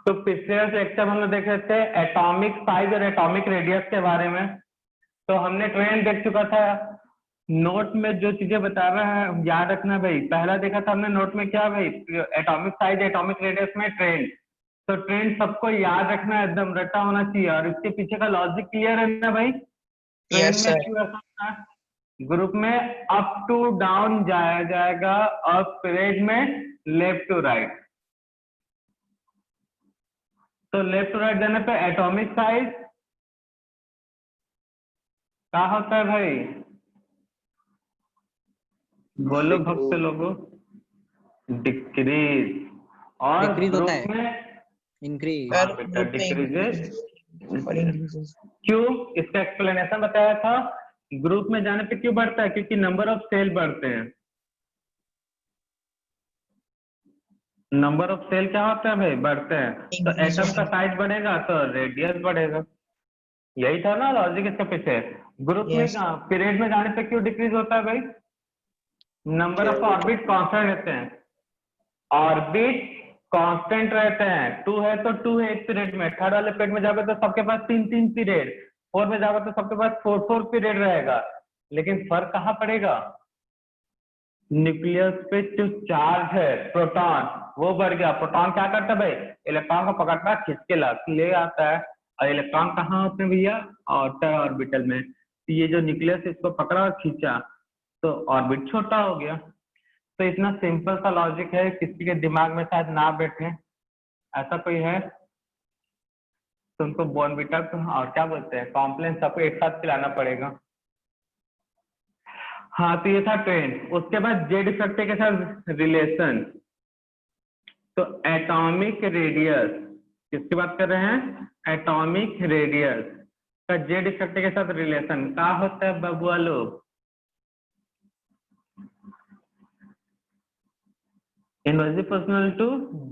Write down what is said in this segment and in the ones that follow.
तो पिछले लेक्चर हम लोग देख रहे थे एटॉमिक साइज और एटॉमिक रेडियस के बारे में। तो हमने ट्रेंड देख चुका था। नोट में जो चीजें बता रहा है याद रखना भाई। पहला देखा था हमने नोट में क्या भाई, एटॉमिक साइज एटॉमिक रेडियस में ट्रेंड। तो ट्रेंड सबको याद रखना, एकदम रटा होना चाहिए। और इसके पीछे का लॉजिक क्लियर है ना भाई। ट्रेंड यस में सर। क्यों ऐसा होता है? ग्रुप में अप टू डाउन जाया जाएगा और पीरियड में लेफ्ट टू राइट। तो लेफ्ट टू राइट जाने पे एटॉमिक साइज क्या होता है भाई? बोलो भक्त लोगों, डिक्रीज। और डिक्रीज होता है, ग्रुप में इंक्रीज। हाँ सर बेटा ग्रुप में डिक्रीजेस। और इंक्रीजेस। क्यों? इसका एक्सप्लेनेशन बताया था। ग्रुप में जाने पे क्यों बढ़ता है? क्योंकि नंबर ऑफ सेल बढ़ते हैं। नंबर ऑफ सेल क्या होता है भाई? बढ़ते हैं। तो इंक्रीज एटम का होता साइज बढ़ेगा तो रेडियस बढ़ेगा। यही था ना लॉजिक इसके पीछे। ग्रुप है। में यस पीरियड में जाने पे क्यों डिक्रीज होता है भाई? नंबर ऑफ ऑर्बिट कांस्टेंट रहते हैं। ऑर्बिट कांस्टेंट रहते हैं। 2 है तो 2 है एक पीरियड में। थर्ड वाले पीरियड में जाओगे तो सबके पास 3 पीरियड। 4 में जाओगे तो सबके पास 4 पीरियड रहेगा। लेकिन फर्क कहाँ पड़ेगा? न्यूक्लियस पे जो चार्ज है प्रोटॉन वो बढ़ गया। प्रोटॉन क्या करता है भाई? इलेक्ट्रॉन को पकड़ता है, खींच के ले आता है। और इलेक्ट्रॉन कहाँ होते हैं भैया? आउटर ऑर्बिटल में। तो ये जो न्यूक्लियस इसको पकड़ा और खींचा तो ऑर्बिट छोटा हो गया। तो इतना सिंपल सा लॉजिक है, किसी के दिमाग में शायद ना बैठे। ऐसा कोई है तो उनको बॉर्नविटा और क्या बोलते हैं कॉम्प्लेन सबको एक साथ पिलाना पड़ेगा। हाँ तो ये था ट्रेंड। उसके बाद जेड इफेक्ट के साथ रिलेशन। तो एटॉमिक रेडियस किसकी बात कर रहे हैं? एटॉमिक रेडियस का जेड इफेक्ट के साथ रिलेशन क्या होता है बबुआ लोग? Inversely proportional to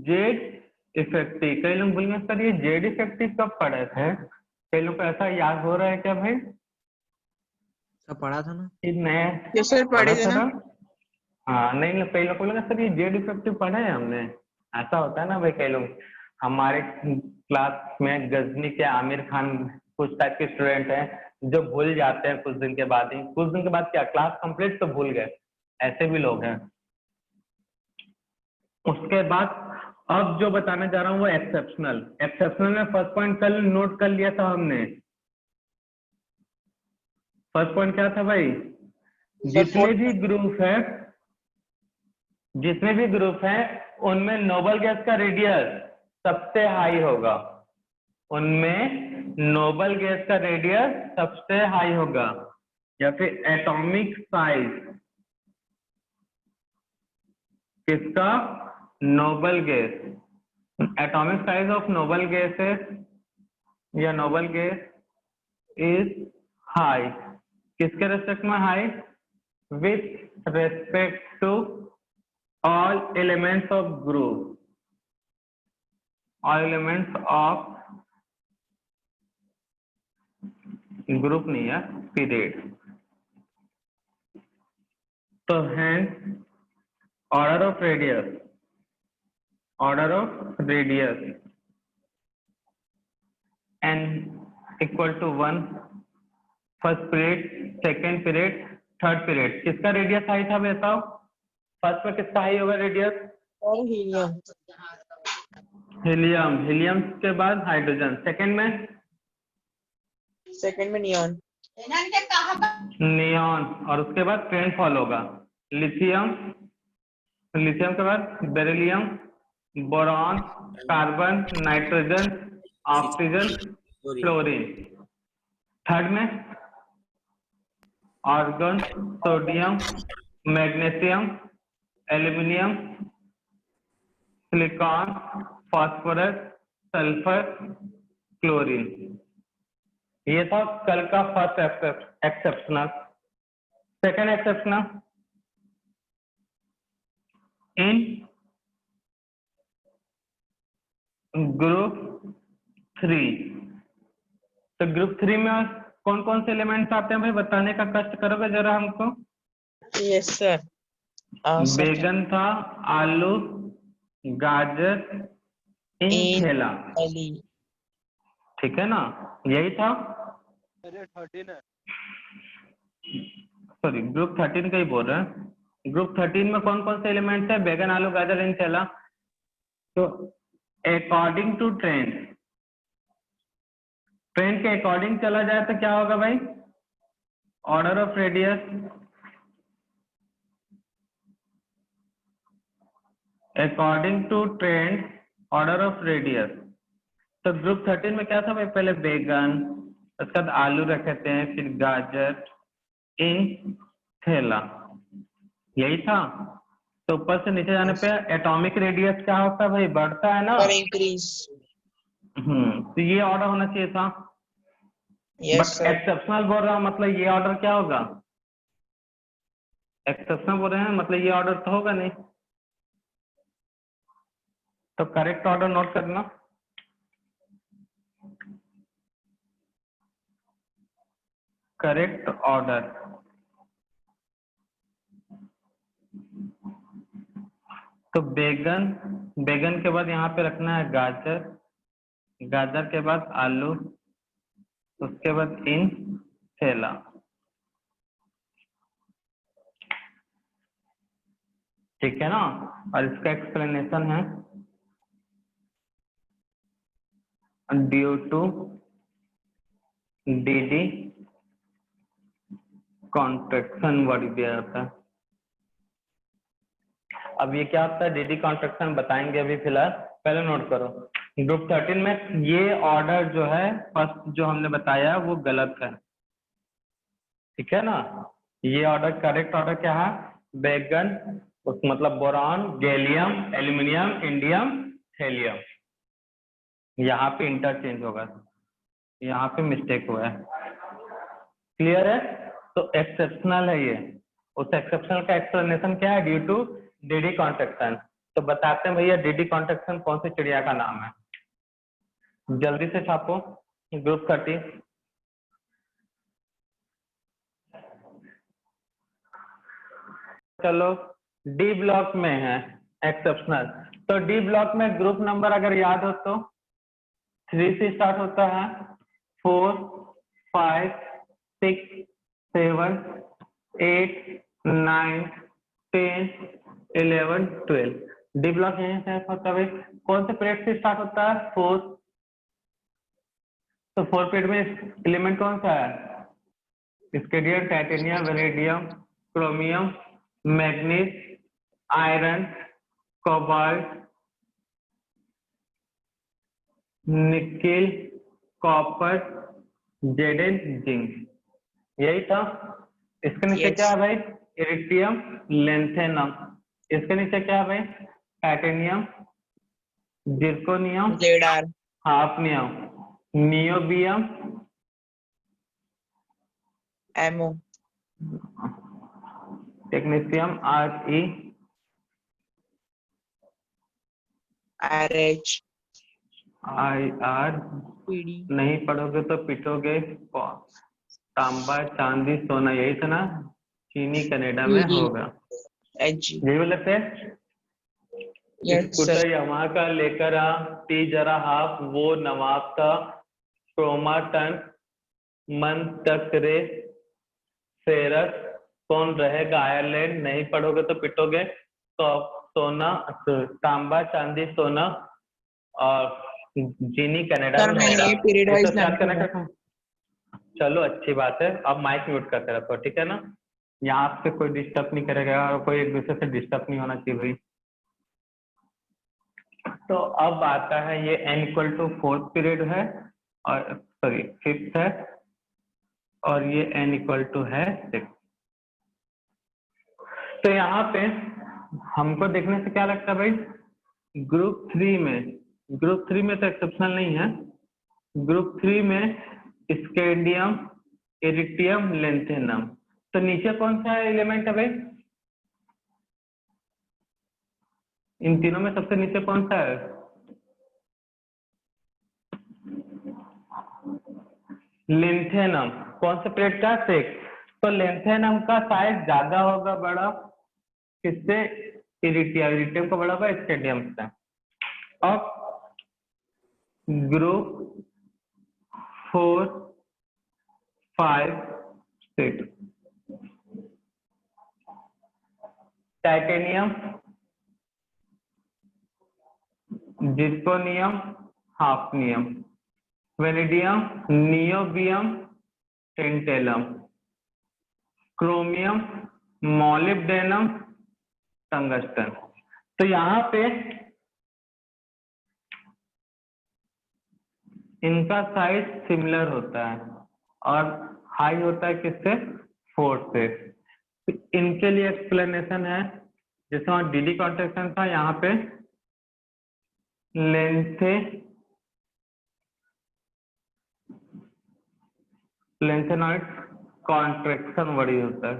Z effective. कई लोग बोलेंगे सर ये जेड इफेक्टिव कब पढ़े थे? कई लोग को ऐसा याद हो रहा है क्या भाई? सब पढ़ा था ना। कि नया यस सर पढ़ा पढ़े थे था ना। ना? हाँ नहीं, कई लोग बोलेंगे सर ये जेड इफेक्टिव पढ़ा है हमने। ऐसा होता है ना भाई। कई लोग हमारे क्लास में गजनी के आमिर खान कुछ टाइप के स्टूडेंट हैं जो भूल जाते हैं कुछ दिन के बाद ही। कुछ दिन के बाद क्या, क्लास कंप्लीट तो भूल गए। ऐसे भी लोग हैं। उसके बाद अब जो बताने जा रहा हूँ वो एक्सेप्शनल। एक्सेप्शनल में फर्स्ट पॉइंट कल नोट कर लिया था हमने। फर्स्ट पॉइंट क्या था भाई? जितने भी ग्रुप है उनमें नोबल गैस का रेडियस सबसे हाई होगा। उनमें नोबल गैस का रेडियस सबसे हाई होगा। या फिर एटॉमिक साइज किसका? Noble gas. Atomic size of noble gases या नोबल गैस इज हाई। किसके रेस्पेक्ट में high? With respect to all elements of group, all elements of group नहीं है period। तो hence order of radius n equal to 1 first period, second period, third period. किसका radius high था बताओ? First में किसका हाई होगा रेडियस? और हीलियम। हीलियम। हीलियम के बाद हाइड्रोजन। सेकेंड में नियॉन। नियॉन। और उसके बाद ट्रेंड फॉलो होगा। लिथियम। लिथियम के बाद beryllium, boron, carbon, nitrogen, oxygen, fluorine. Third में argon, sodium, magnesium, aluminium, silicon, phosphorus, sulphur, chlorine. ये था कल का first exceptional. Second exceptional, in group 3। तो ग्रुप 3 में कौन कौन से एलिमेंट्स आते हैं भाई? बताने का कष्ट करोगे जरा हमको? Yes sir. बैगन था, आलू, गाजर, इंथेला, एली। ठीक है ना, यही था। अरे 13 है। सॉरी, ग्रुप 13 का ही बोल रहे हैं। ग्रुप 13 में कौन कौन से एलिमेंट्स है? बैगन, आलू, गाजर, इंथेला। तो अकॉर्डिंग टू ट्रेंड, ट्रेंड के अकॉर्डिंग चला जाए तो क्या होगा भाई? Order of radius, according to trend order of radius. तो ग्रुप 13 में क्या था भाई? पहले बैगन, उसके बाद आलू रखे थे, फिर गाजर, इंथेला, यही था। तो ऊपर से नीचे जाने पे एटॉमिक रेडियस क्या होता है भाई? बढ़ता है ना। पर इंक्रीज। तो ये ऑर्डर होना चाहिए था। Yes but sir. एक्सेप्शनल बोल रहा हूँ, मतलब ये ऑर्डर क्या होगा? एक्सेप्शनल बोल रहे हैं, मतलब ये ऑर्डर तो होगा नहीं। तो करेक्ट ऑर्डर नोट करना। करेक्ट ऑर्डर, तो बैगन, बैगन के बाद यहाँ पे रखना है गाजर, गाजर के बाद आलू, उसके बाद इंथेला। ठीक है ना। और इसका एक्सप्लेनेशन है due to d contraction word दिया जाता है। अब ये क्या होता है? डीडी कॉन्ट्रैक्शन बताएंगे अभी, फिलहाल पहले नोट करो। ग्रुप 13 में ये ऑर्डर जो है फर्स्ट जो हमने बताया वो गलत है, ठीक है ना। ये ऑर्डर, करेक्ट ऑर्डर क्या है? बैगन, उस मतलब boron, gallium, aluminium, indium, thallium. यहाँ पे इंटरचेंज होगा, यहाँ पे मिस्टेक हुआ है। क्लियर है? तो एक्सेप्शनल है ये। उस एक्सेप्शनल का एक्सप्लेनेशन क्या है? Due to d d contraction. तो बताते हैं भैया डीडी कॉन्ट्रैक्शन कौन सी चिड़िया का नाम है? जल्दी से छापो ग्रुप 13। चलो, डी ब्लॉक में है एक्सेप्शनल। तो डी ब्लॉक में ग्रुप नंबर अगर याद हो तो 3 से स्टार्ट होता है, 4, 5, 6, 7, 8, 9, 10, 11, 12। डी ब्लॉक यहीं से होता है भाई। कौन से पीरियड से स्टार्ट होता है? 4। तो 4 पीरियड में एलिमेंट कौन सा है? Scandium, titanium, vanadium, chromium, manganese, iron, cobalt, nickel, copper, जेडेन, जिंक, यही था। इसके नीचे Yes. क्या है भाई? Iridium, lanthanum. इसके नीचे क्या है भाई? टाइटेनियम, जिरकोनियम, जेडार। Hafnium, niobium, MO. Technetium, RE, RH. IR. PD. नहीं पढ़ोगे तो पिटोगे। तांबा, चांदी, सोना, यही था ना। चीनी कनाडा में पीडी। होगा, एचजी। यही बोले थे। Yes scooter sir. यमाहा का लेकर आ, टी जरा हाफ, वो नवाब का, क्रोमाटन, मन तक रे, फेरस, कौन रहेगा आयरलैंड, नहीं पढ़ोगे तो पिटोगे। तो सोना, तांबा, चांदी, सोना और चीनी कनाडा सर में मैंने होगा। ये पीरियड ये वाइज सब नाम याद करने किया। का। चलो अच्छी बात है। अब माइक म्यूट करके रखो, ठीक है ना। यहाँ पे कोई डिस्टर्ब नहीं करेगा और कोई एक दूसरे से डिस्टर्ब नहीं होना चाहिए भाई। तो अब आता है ये n equal to 4th period है, और सॉरी 5th है, और ये n इक्वल टू है 6। तो यहाँ पे हमको देखने से क्या लगता है भाई? ग्रुप 3 में, ग्रुप 3 में तो एक्सेप्शनल नहीं है। ग्रुप 3 में स्केडियम, इरिडियम, लेंथेनम। तो नीचे कौन सा एलिमेंट है भाई? इन तीनों में सबसे नीचे कौन सा है? लेंथेनम। कौन सा पीरियड का? 6। तो लेंथेनम का साइज ज्यादा होगा, बड़ा किससे? इरिडियम। इरिडियम का बड़ा होगा स्केडियम से। अब group 4 5 6 titanium, zirconium, hafnium, vanadium, niobium, tantalum, chromium, molybdenum, tungsten. तो यहाँ पे इनका साइज सिमिलर होता है और हाई होता है किससे? 4 से। तो इनके लिए एक्सप्लेनेशन है, जैसे वहां डीडी कॉन्ट्रैक्शन था, यहाँ पे लेंथेनॉइड कॉन्ट्रैक्शन बड़ी होता है।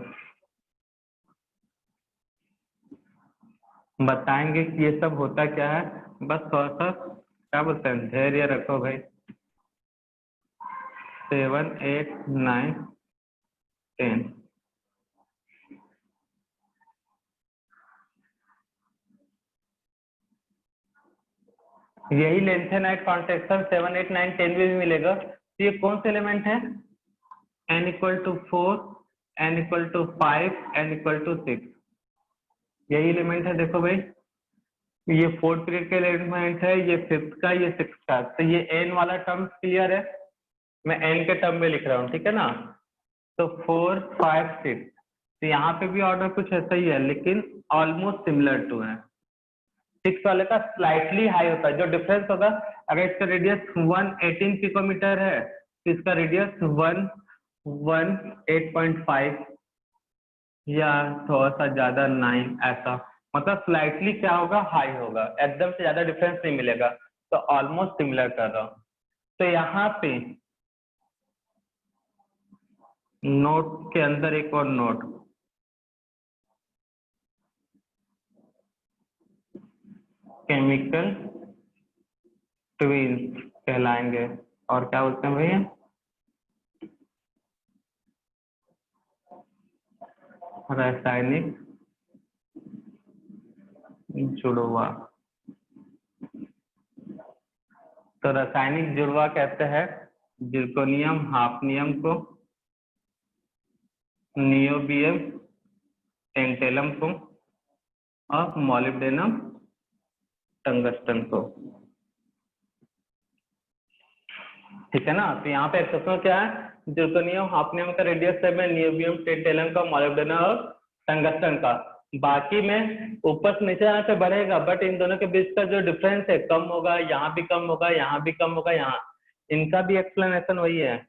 बताएंगे कि ये सब होता क्या है, बस थोड़ा सा क्या बोलते हैं, धैर्य रखो भाई। 7 8 9 10 यही लेंथेनाइड कॉन्ट्रैक्शन 7 8 9 10 में भी मिलेगा। तो ये कौन से एलिमेंट है? n = 4, n = 5, n = 6, यही एलिमेंट है। देखो भाई, ये 4th पीरियड का एलिमेंट है, ये 5th का, ये 6th का। तो ये n वाला टर्म क्लियर है, मैं n के टर्म में लिख रहा हूँ, ठीक है ना। तो 4 5 6, तो यहाँ पे भी ऑर्डर कुछ ऐसा ही है, लेकिन ऑलमोस्ट सिमिलर टू है। 6 वाले का स्लाइटली हाई होता है। जो डिफरेंस होगा, अगर इसका रेडियस 118 पिकोमीटर है तो इसका रेडियस 8.5 या थोड़ा सा ज्यादा 9, ऐसा मतलब स्लाइटली क्या होगा, हाई होगा, एकदम से ज्यादा डिफरेंस नहीं मिलेगा। तो ऑलमोस्ट सिमिलर कर रहा हूँ। तो यहाँ पे नोट के अंदर एक और नोट, केमिकल ट्विन्स कहलाएंगे। और क्या बोलते हैं भैया? रासायनिक जुड़वा। तो रासायनिक जुड़वा कहते हैं जिर्कोनियम हाफनियम को, नियोबियम टेंटेलम को और मॉलिब्डेनम टंगस्टन को, ठीक है ना। तो यहाँ पे एक्सेप्शन क्या है? जिर्कोनियम हाफनियम का रेडियस 7, नियोबियम टेंटेलम का, मॉलिब्डेनम और टंगस्टन का। बाकी में ऊपर से नीचे आने पे बढ़ेगा, बट इन दोनों के बीच का जो डिफरेंस है कम होगा, यहाँ भी कम होगा, यहाँ भी कम होगा, यहाँ। इनका भी एक्सप्लेनेशन वही है,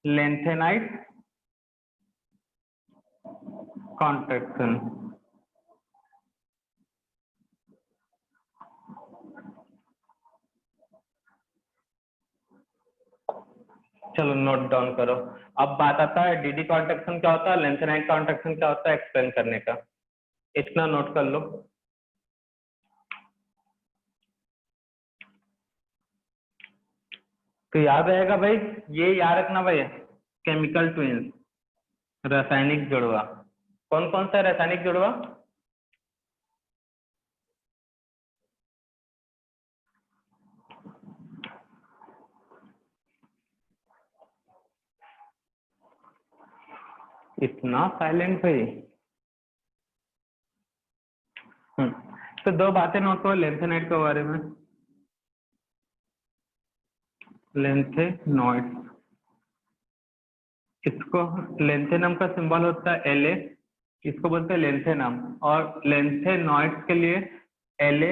लेंथेनाइड कॉन्ट्रैक्शन। चलो नोट डाउन करो। अब बात आता है डीडी कॉन्ट्रैक्शन क्या होता है, लेंथेनाइड कॉन्ट्रैक्शन क्या होता है, एक्सप्लेन करने का। इतना नोट कर लो। तो याद रहेगा भाई, ये याद रखना भाई, केमिकल ट्विन्स, रासायनिक जुड़वा। कौन कौन सा रासायनिक जुड़वा? इतना साइलेंट भाई। तो दो बातें नोट करो लेंथेनाइड के बारे में। लेंथेनॉइड, इसको लेंथेनम का सिंबल होता है La, इसको बोलते हैं लेंथेनम। और लेंथेनॉइड के लिए La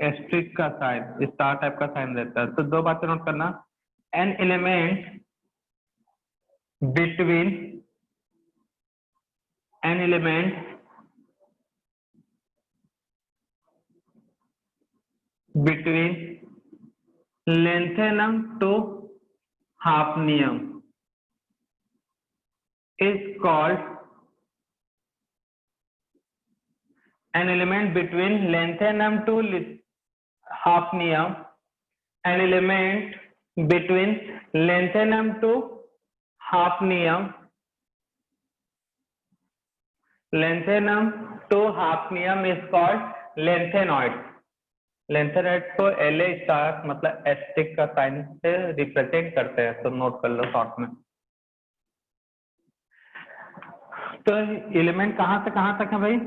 एस्ट्रिक का साइन, स्टार टाइप का साइन रहता है। तो दो बातें नोट करना, an element between an element between lanthanum to hafnium is called an element between lanthanum to hafnium, an element between lanthanum to hafnium, lanthanum to hafnium is called lanthanoid. Lanthanide को LA star मतलब asterisk का sign से represent करते हैं, तो note कर लो short में। तो एलिमेंट कहाँ से कहाँ तक है भाई?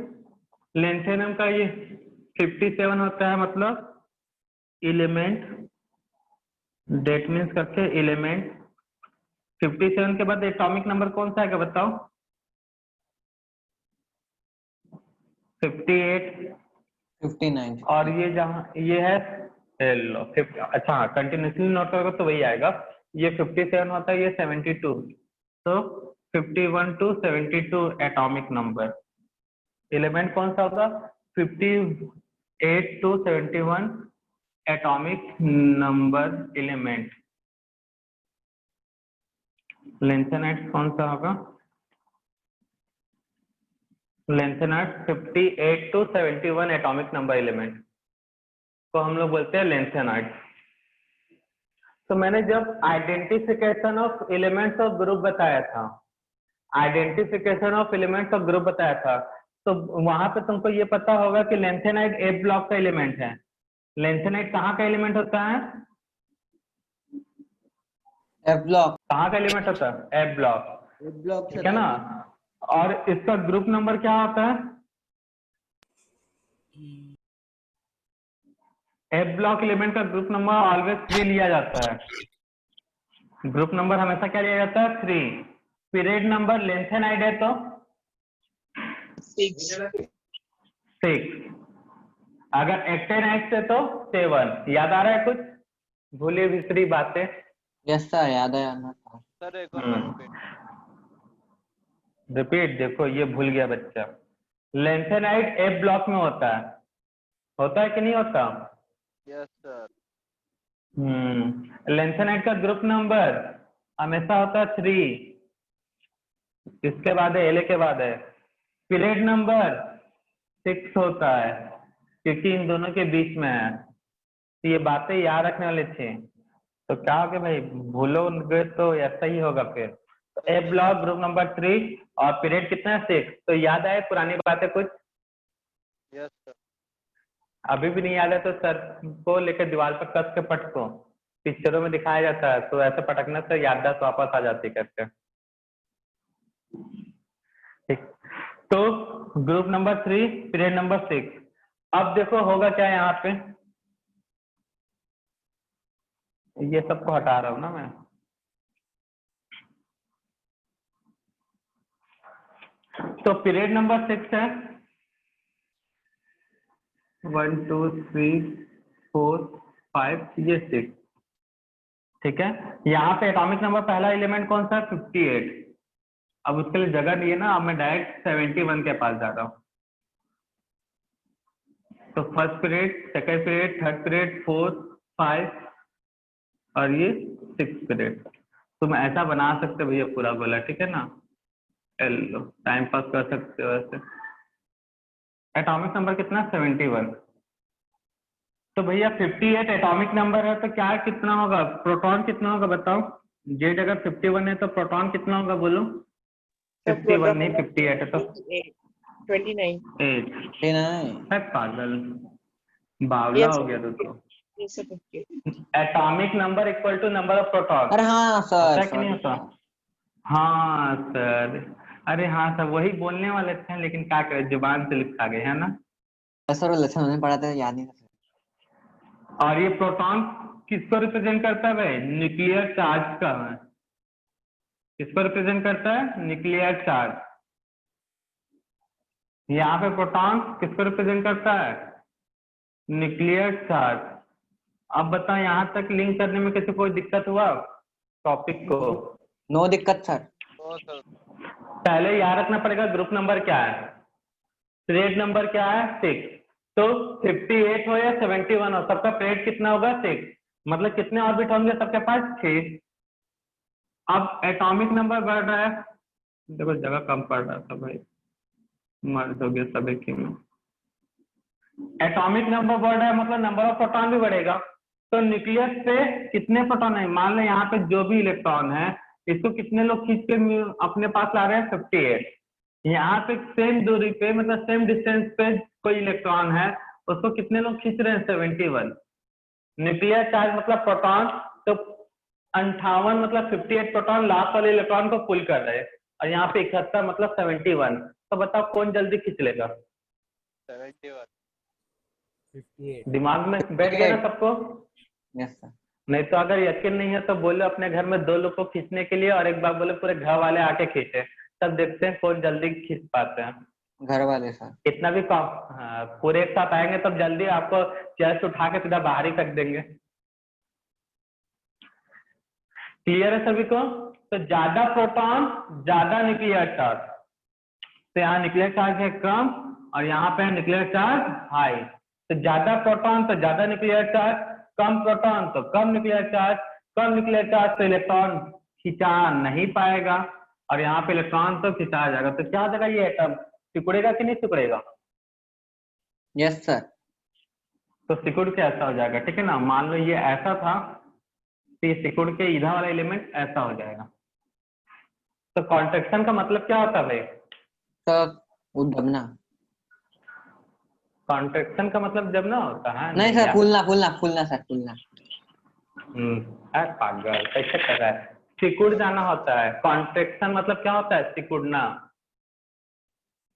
लेंथेनम का ये 57 होता है, मतलब एलिमेंट डेट मीन्स करके एलिमेंट 57 के बाद एटॉमिक नंबर कौन सा है बताओ? 58 59 और ये जहाँ ये है लो अच्छा कंटिन्यूसली नोट करोगे तो वही आएगा। ये 57 होता है, ये 72, तो 51 to 72 एटॉमिक नंबर। एलिमेंट कौन सा होगा? 58 to 71 atomic number element. Lanthanide कौन सा होगा? Lanthanide 58 to 71 atomic number element को हम लोग बोलते हैं लेंथेनाइड। तो मैंने जब identification of elements of group बताया था, identification of elements of group बताया था, तो वहां पे तुमको ये पता होगा कि लेंथेनाइड ए ब्लॉक का एलिमेंट है। लेंथेनाइड कहाँ का एलिमेंट होता है? F block. कहाँ का एलिमेंट होता है? ए ब्लॉक, एफ ब्लॉक ठीक है ना? और इसका ग्रुप नंबर क्या होता है? एफ ब्लॉक एलिमेंट का ग्रुप नंबर ऑलवेज 3 लिया जाता है। ग्रुप नंबर हमेशा क्या लिया जाता है? 3। पीरियड नंबर लेंथेनाइड है तो 6। अगर एक्टेनाइड से तो 7। याद आ रहा है कुछ? भूली बिसरी बातें? यस सर, याद है आना। सर एक और रिपीट। देखो ये भूल गया बच्चा। लेंथेनाइड एफ ब्लॉक में होता है कि नहीं होता? Yes sir. लेंथेनाइड का ग्रुप नंबर हमेशा होता है 3। इसके बाद है एल के बाद है। पीरियड नंबर 6 होता है, क्योंकि इन दोनों के बीच में है। तो ये बातें याद रखने वाली थी। तो क्या हो गया भाई, भूलोगे तो ऐसा ही होगा फिर। तो ए ब्लॉक ग्रुप नंबर 3 और पीरियड कितना है? 6। तो याद आए पुरानी बातें कुछ? Yes sir. अभी भी नहीं याद है तो सर को लेकर दीवार पर कस के पटको। पिक्चरों में दिखाया जाता है, तो ऐसे पटकने से याददाश्त वापस आ जाती करके। ठीक, तो ग्रुप नंबर 3 पीरियड नंबर 6। अब देखो होगा क्या यहाँ पे, ये सबको हटा रहा हूं ना मैं। तो पीरियड नंबर 6 है 1 2 3 4 5, ये 6। ठीक है, यहाँ पे एटॉमिक नंबर पहला एलिमेंट कौन सा है? 58। अब उसके लिए जगह नहीं है ना, अब मैं डायरेक्ट 71 के पास जा रहा हूँ। तो first period, second period, third period, 4 5 और ये 6 पीरियड। तुम ऐसा बना सकते हो भैया पूरा गोला, ठीक है ना? लो टाइम पास कर सकते हो ऐसे। एटॉमिक नंबर कितना? 71। तो भैया 58 एटॉमिक नंबर है, तो क्या कितना होगा? प्रोटॉन कितना होगा बताओ? जेड अगर 51 है तो प्रोटॉन कितना होगा बोलो? 51 नहीं 58 है तो 29। 8 है। पागल बावला हो गया तो। Atomic number equal to number of proton. अरे हाँ सर, होता है कि नहीं होता? हाँ सर, अरे हाँ सर, वही बोलने वाले थे लेकिन क्या करें, जुबान से लिखा गया है ना। सर वो लेसन में पढ़ा था, याद नहीं था। और ये प्रोटॉन किसको रिप्रेजेंट करता है भाई? न्यूक्लियर चार्ज का है। किसको रिप्रेजेंट करता है? Nuclear charge. यहाँ पे प्रोटॉन किसको रिप्रेजेंट करता है? Nuclear charge. अब बताओ यहाँ तक लिंक करने में किसी कोई दिक्कत हुआ टॉपिक को? नो दिक्कत सर। तो सर पहले याद रखना पड़ेगा ग्रुप नंबर क्या है, पीरियड नंबर क्या है? 6। तो 58 हो या 71 हो, सबका पीरियड कितना होगा? 6। मतलब कितने ऑर्बिट होंगे सबके पास? 6। अब एटॉमिक नंबर बढ़ रहा है, देखो जगह कम पड़ रहा था भाई, मर्द हो गया सब एक ही में। एटॉमिक नंबर बढ़ रहा है मतलब नंबर ऑफ प्रोटॉन भी बढ़ेगा। तो न्यूक्लियस पे कितने प्रोटॉन है? मान लो यहाँ पे जो भी इलेक्ट्रॉन है, इसको कितने लोग खींच के अपने पास ला रहे हैं? 58। यहाँ पे सेम दूरी पे मतलब सेम डिस्टेंस पे कोई इलेक्ट्रॉन है, उसको कितने लोग खींच रहे हैं? 71। न्यूक्लियर चार्ज मतलब प्रोटॉन, तो 58 मतलब 58 प्रोटॉन लास्ट वाले इलेक्ट्रॉन को पुल कर रहे हैं, और यहाँ पे 71 मतलब 71। तो बताओ कौन जल्दी खींच लेगा? 71। 58। दिमाग में बैठ गया ना सबको? Yes sir. नहीं तो अगर यकीन नहीं है तो बोलो अपने घर में 2 लोग को खींचने के लिए, और एक बार बोले पूरे घर वाले आके खींचे, तब देखते हैं कौन जल्दी खींच पाते हैं। घर वाले सर। कितना भी कम, हाँ, पूरे एक साथ आएंगे तब जल्दी आपको चेस्ट उठा के सीधा बाहर ही फेंक देंगे। क्लियर है सभी को? तो ज्यादा प्रोटॉन ज्यादा न्यूक्लियर चार्ज, तो यहाँ न्यूक्लियर चार्ज है कम और यहाँ पे न्यूक्लियर चार्ज हाई। तो ज्यादा प्रोटॉन तो ज्यादा न्यूक्लियर चार्ज, कम प्रोटॉन तो कम न्यूक्लियर चार्ज। कम न्यूक्लियर चार्ज तो इलेक्ट्रॉन खिंचा नहीं पाएगा, और यहाँ पे इलेक्ट्रॉन तो खिंचा जाएगा। तो क्या हो जाएगा? ये एटम सिकुड़ेगा कि नहीं सिकुड़ेगा? Yes sir. तो सिकुड़ के ऐसा हो जाएगा, ठीक है ना। मान लो ये ऐसा था, तो ये सिकुड़ के इधर वाला एलिमेंट ऐसा हो जाएगा। तो कॉन्ट्रैक्शन का मतलब क्या होता है भाई? सर वो दबना। कॉन्ट्रैक्शन का मतलब जब ना होता है नहीं सर, यार। फूलना फूलना फूलना सर, फूलना। पागल कैसे कर रहा है? सिकुड़ जाना होता है। कॉन्ट्रैक्शन मतलब क्या होता है? सिकुड़ना।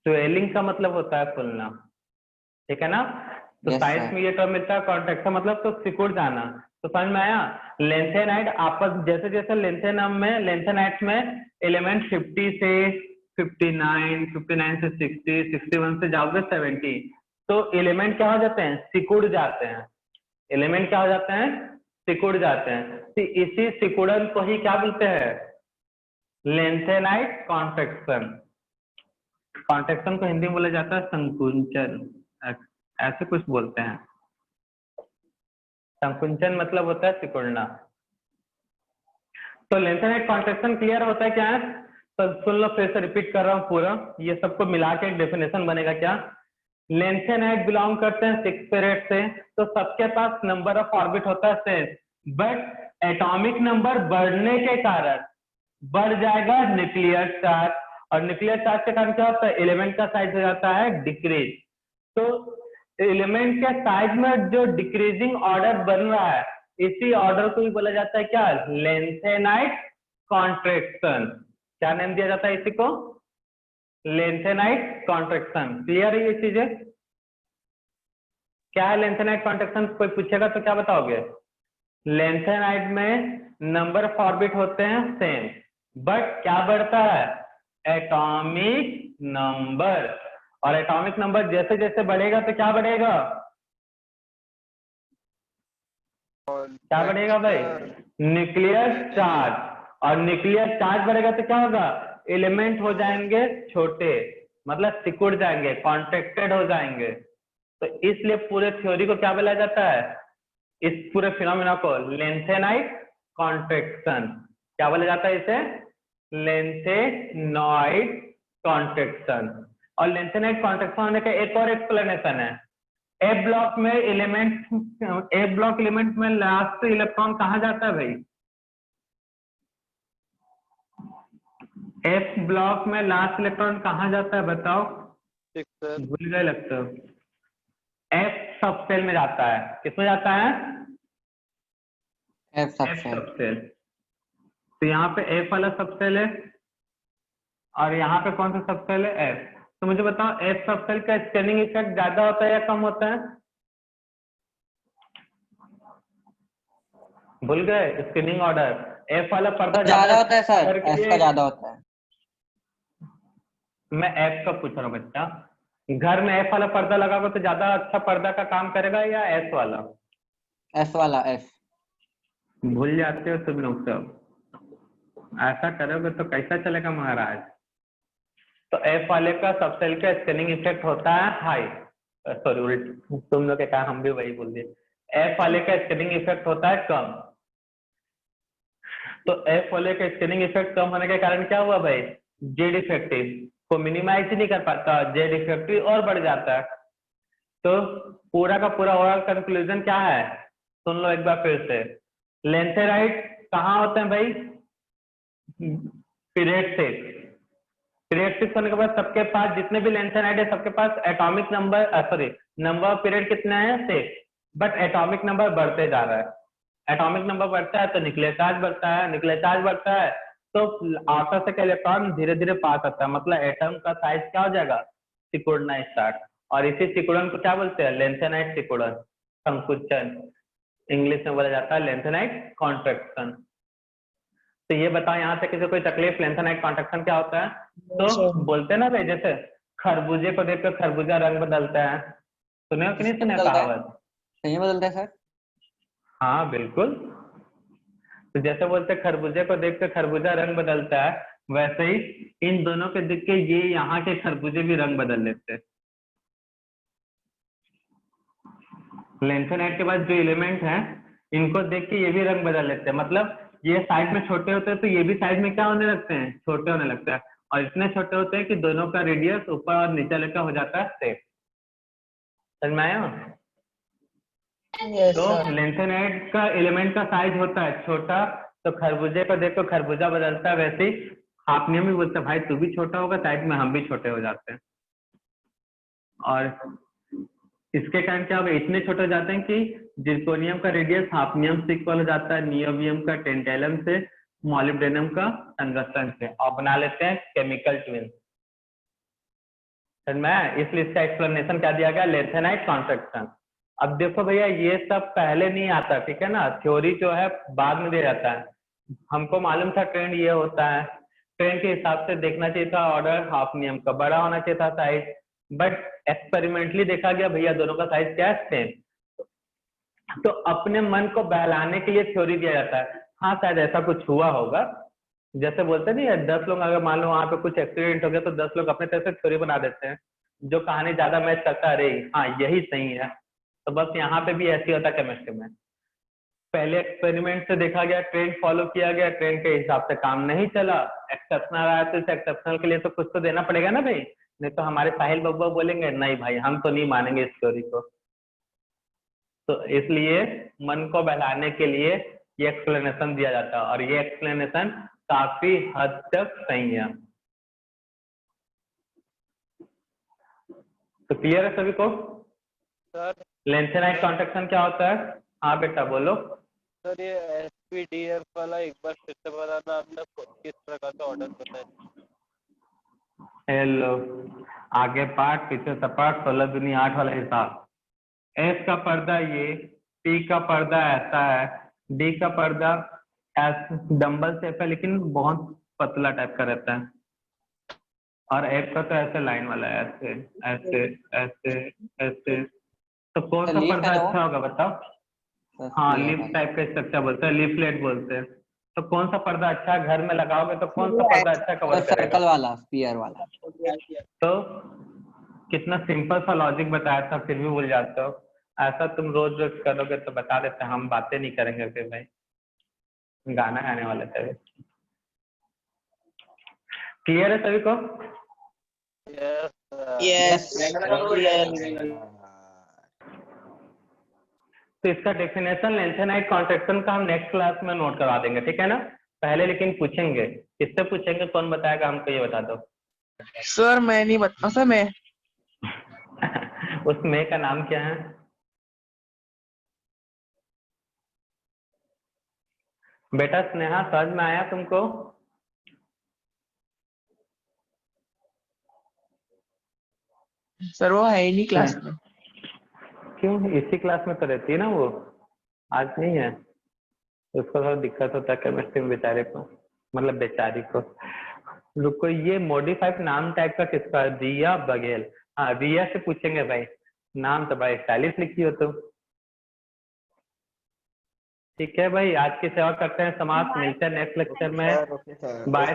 स्वेलिंग का मतलब होता है फूलना, ठीक है ना। तो Yes, साइंस sir. में ये टर्म मिलता है कॉन्ट्रैक्शन मतलब तो सिकुड़ जाना। तो समझ में आया? लेंथेनाइड आपस जैसे जैसे लेंथेनाइड्स में एलिमेंट 50 से 59, 59 से 60, 61 से जाओगे 70, तो एलिमेंट क्या हो जाते हैं? सिकुड़ जाते हैं। एलिमेंट क्या हो जाते हैं? सिकुड़ जाते हैं। तो इसी सिकुड़न को ही क्या बोलते हैं? Lanthanide contraction. कॉन्ट्रैक्शन को हिंदी में बोला जाता है संकुंचन, ऐसे कुछ बोलते हैं। संकुंचन मतलब होता है सिकुड़ना। तो लेंथेनाइड कॉन्ट्रैक्शन क्लियर होता है क्या है? तो सुन लो, फिर से रिपीट कर रहा हूँ पूरा, ये सबको मिला के एक डेफिनेशन बनेगा। क्या? लेंथेनाइड बिलोंग करते हैं 6 पीरियड से, तो सबके पास नंबर ऑफ ऑर्बिट होता है सेम, बट एटॉमिक नंबर बढ़ने के कारण बढ़ जाएगा न्यूक्लियर चार्ज, और न्यूक्लियर चार्ज के कारण क्या होता है? एलिमेंट का साइज हो जाता है डिक्रीज। तो एलिमेंट के साइज में जो डिक्रीजिंग ऑर्डर बन रहा है, इसी ऑर्डर को भी बोला जाता है क्या? Lanthanide contraction. क्या नाम दिया जाता है इसी को? Lanthanide contraction. क्लियर है ये चीजें? क्या है लेंथेनाइड कॉन्ट्रैक्शन? कोई पूछेगा तो क्या बताओगे? लेंथेनाइड में नंबर ऑफ ऑर्बिट होते हैं सेम, बट क्या बढ़ता है? Atomic number. और एटॉमिक नंबर जैसे जैसे बढ़ेगा तो क्या बढ़ेगा? क्या बढ़ेगा भाई? Nuclear charge. और न्यूक्लियर चार्ज बढ़ेगा तो क्या होगा? एलिमेंट हो जाएंगे छोटे, मतलब सिकुड़ जाएंगे, कॉन्ट्रैक्टेड हो जाएंगे। तो इसलिए पूरे थ्योरी को क्या बोला जाता है? इस पूरे फिनोमेना को लेंथेनाइड कॉन्ट्रैक्शन। क्या बोला जाता है इसे? Lanthanoid contraction. और लेंथेनाइड कॉन्ट्रैक्शन होने का एक और एक्सप्लेनेशन है। ए ब्लॉक एलिमेंट में लास्ट इलेक्ट्रॉन कहाँ जाता है भाई? एफ ब्लॉक में लास्ट इलेक्ट्रॉन कहाँ जाता है बताओ? 6 सर। भूल गए लगता है। एफ सब सेल में जाता है। किसमें जाता है? F F subshell. सब सेल। तो यहाँ पे एफ वाला सब सेल है, और यहाँ पे कौन सा सब सेल है? एफ। तो मुझे बताओ एफ सब सेल का स्कैनिंग इफेक्ट ज्यादा होता है या कम होता है? भूल गए स्कैनिंग ऑर्डर? एफ वाला पर्दा ज्यादा होता है सर, करके- एफ का ज्यादा होता है। मैं एफ का पूछ रहा हूँ बच्चा। घर में एफ वाला पर्दा लगाओगे तो ज्यादा अच्छा पर्दा का काम करेगा या एस वाला? एफ वाला, एफ। भूल जाते हो तुम लोग सब। ऐसा करोगे तो कैसा चलेगा महाराज? तो एफ वाले का सबसेल का स्कैनिंग इफेक्ट होता है हाई। सॉरी उल्ट, तुम लोग के कहा, हम भी वही बोल दिए। एफ वाले का स्कैनिंग इफेक्ट होता है कम। तो एफ वाले का स्कैनिंग इफेक्ट कम होने के कारण क्या हुआ भाई? जेड इफेक्टिव को मिनिमाइज ही नहीं कर पाता, जेड इफेक्टिव और बढ़ जाता है। तो पूरा का पूरा ओवरऑल कंक्लूजन क्या है? सुन लो एक बार फिर से। लेंथेनाइड कहाँ होते हैं भाई? पीरियड 6। पीरियड फिक्स होने के बाद सबके पास जितने भी लेंथेनाइड है सबके पास atomic number sorry number of period कितने हैं 6, बट एटॉमिक नंबर बढ़ते जा रहा है। एटॉमिक नंबर बढ़ता है तो न्यूक्लियर चार्ज बढ़ता है, न्यूक्लियर चार्ज बढ़ता है तो आउटर से इलेक्ट्रॉन धीरे धीरे पास होता है, मतलब एटम का साइज क्या हो जाएगा, सिकुड़ना स्टार्ट। और इसी सिकुड़न को क्या बोलते हैं, लेंथेनाइड सिकुड़न, संकुचन, इंग्लिश में बोला जाता है लेंथेनाइड कॉन्ट्रैक्शन। तो ये बताओ यहाँ से किसी कोई तकलीफ, लेंथेनाइड कॉन्ट्रैक्शन क्या होता है? तो बोलते हैं ना भाई, जैसे खरबूजे को देखकर खरबूजा रंग बदलता है, सुने हो कि नहीं सुने बदलता है? कहावत? सही बदलता है सर? हाँ बिल्कुल। तो जैसे बोलते हैं खरबूजे को देखकर खरबूजा रंग बदलता है, वैसे ही इन दोनों के देख के ये यहाँ के खरबूजे भी रंग बदल लेते हैं। लेंथेनाइड के बाद जो एलिमेंट हैं इनको देख के ये भी रंग बदल लेते हैं, मतलब ये साइड में छोटे होते हैं तो ये भी साइड में क्या होने लगते हैं, छोटे होने लगते हैं, और इतने छोटे होते हैं कि दोनों का रेडियस ऊपर और नीचे लेकर हो जाता है सेम। समझ में आया? Yes, तो sir. लेंथेनाइड का एलिमेंट का साइज होता है छोटा, तो खरबूजे को देखो खरबूजा बदलता है, वैसे ही हाफनियम भी बोलते हैं भाई तू भी छोटा होगा, साइड में हम भी छोटे हो जाते हैं। और इसके कारण क्या होगा, इतने छोटे हो जाते हैं कि जिर्कोनियम का रेडियस हाफनियम से इक्वल हो जाता है नियोबियम का टेंटेलम से, मॉलिब्डेनम का टंगस्टन से, और बना लेते हैं केमिकल ट्विन। समझ में आया? इसलिए इसका एक्सप्लेनेशन क्या दिया गया, लेंथेनाइड कॉन्ट्रैक्शन। अब देखो भैया ये सब पहले नहीं आता, ठीक है ना, थ्योरी जो है बाद में दिया जाता है। हमको मालूम था ट्रेंड ये होता है, ट्रेंड के हिसाब से देखना चाहिए था ऑर्डर हाफनियम का बड़ा होना चाहिए था साइज, बट एक्सपेरिमेंटली देखा गया भैया दोनों का साइज क्या है, सेम। तो अपने मन को बहलाने के लिए थ्योरी दिया जाता है, हाँ शायद ऐसा कुछ हुआ होगा। जैसे बोलते नहीं है 10 लोग अगर मान लो वहां पे कुछ एक्सीडेंट हो गया तो 10 लोग अपने तरफ से थ्योरी बना देते हैं, जो कहानी ज्यादा मैच करता है, अरे हाँ यही सही है। तो बस यहाँ पे भी ऐसी होता है केमिस्ट्री में, पहले एक्सपेरिमेंट से देखा गया, ट्रेंड फॉलो किया गया, ट्रेंड के हिसाब से काम नहीं चला, एक्सेप्शनल आया तो इस एक्सेप्शनल के लिए तो कुछ तो देना पड़ेगा ना भाई, नहीं तो हमारे साहिल बब्बा बोलेंगे नहीं भाई हम तो नहीं मानेंगे इस थ्योरी को। तो इसलिए मन को बहलाने के लिए ये एक्सप्लेनेशन दिया जाता है, और ये एक्सप्लेनेशन काफी हद तक सही है। तो क्लियर है सभी को? सर लेंथेनाइड कॉन्ट्रैक्शन क्या होता है? हाँ बेटा बोलो। सर ये SPDF वाला एक बार फिर से बताना, आपने किस प्रकार का ऑर्डर बताया? हेलो, आगे पार्ट पीछे सपाट 16 दूनी 8 वाला हिसाब। एस का पर्दा ये, टी का पर्दा ऐसा है, डी का पर्दा डंबल शेप है लेकिन बहुत पतला टाइप का रहता है, और एफ का तो ऐसे लाइन वाला है, ऐसे ऐसे ऐसे ऐसे। तो कौन सा लीफ पर्दा है ना वो? अच्छा होगा बताओ? सर, हाँ ये लीफ वाला। टाइप का स्ट्रक्चर बोलते हैं, लीफलेट बोलते हैं। तो कौन सा पर्दा अच्छा है, घर में लगाओगे तो कौन सा पर्दा अच्छा कवर सर करेगा? सर्कल वाला, स्फीयर वाला। तो कितना सिंपल सा लॉजिक बताया था फिर भी भूल जाते हो। ऐसा तुम रोज रोज करोगे तो बता देते, हम बातें नहीं करेंगे फिर भाई, गाना गाने वाले थे। क्लियर है सभी को? Yes, Yes. तो इसका डेफिनेशन लेंथेनाइड कॉन्ट्रैक्शन का हम नेक्स्ट क्लास में नोट करवा देंगे, ठीक है ना? पहले लेकिन पूछेंगे, किससे पूछेंगे, कौन बताएगा हमको ये बता दो। सर मैं नहीं बता, सर मैं उस मे का नाम क्या है? बेटा स्नेहा समझ में आया तुमको? सर वो है ही नहीं क्लास में। क्यों, इसी क्लास में तो रहती है ना वो, आज नहीं है? उसको थोड़ा दिक्कत होता है केमिस्ट्री में बेचारे को, मतलब बेचारी को। रुको, ये मॉडिफाइड नाम टाइप का किसका है? रिया बघेल। हाँ रिया से पूछेंगे भाई, नाम तो भाई स्टाइलिश लिखी हो तुम। ठीक है भाई, आज की सेवा करते हैं समाप्त, मिलते हैं नेक्स्ट लेक्चर में। बाय।